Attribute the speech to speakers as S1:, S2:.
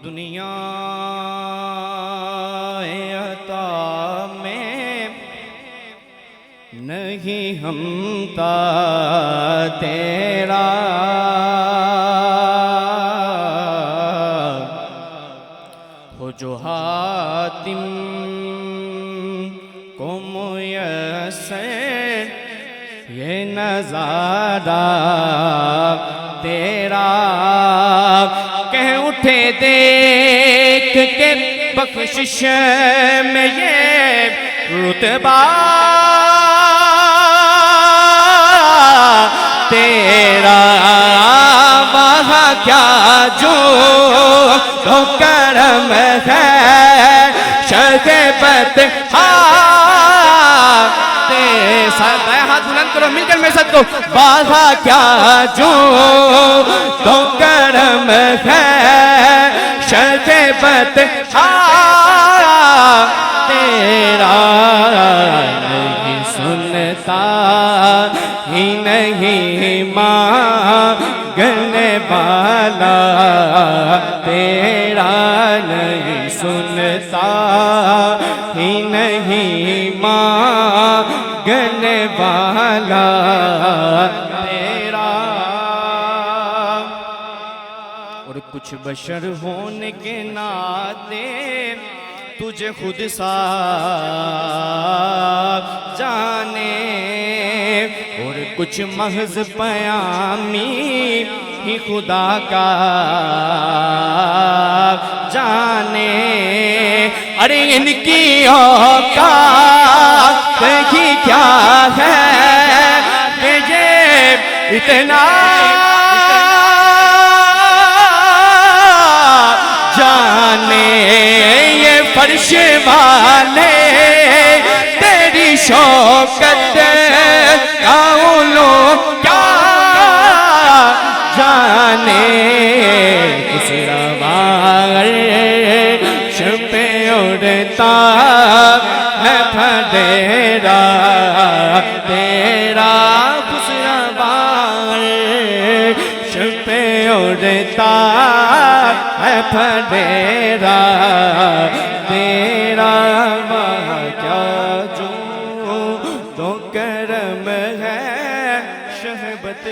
S1: دنیا عطا میں نہیں ہمتا تیرا، ہو جو حاتم کو میسر یہ نظارہ تیرا، کہہ اٹھے دیکھ کے بخشش میں یہ رتبہ تیرا، وہاں کیا جو تو کرم ہے شکبت ہاتھ بلند کرو مل کر میں سب کو، وہاں کیا جو تو کرم ہے شکبت تیرا، نہیں سنتا ہی نہیں مانگنے والا تیرا، نہیں سنتا ہی نہیں مانگنے والا تیرا، اور کچھ بشر ہونے کے ناطے تجھے خود سا جانے، اور کچھ محض پیامی ہی خدا کا جانے، ارے ان کی اوقات ہی کیا ہے کہ یہ اتنا جانے، یہ فرش والے تیری شوکت کا علو کیا جانے، اس عرش پہ اڑتا ہے پھندیرا تیرا، اس عرش پہ اڑتا ہے پھندیرا تیرا، وہاں کیا جو تو کرم ہے شہبت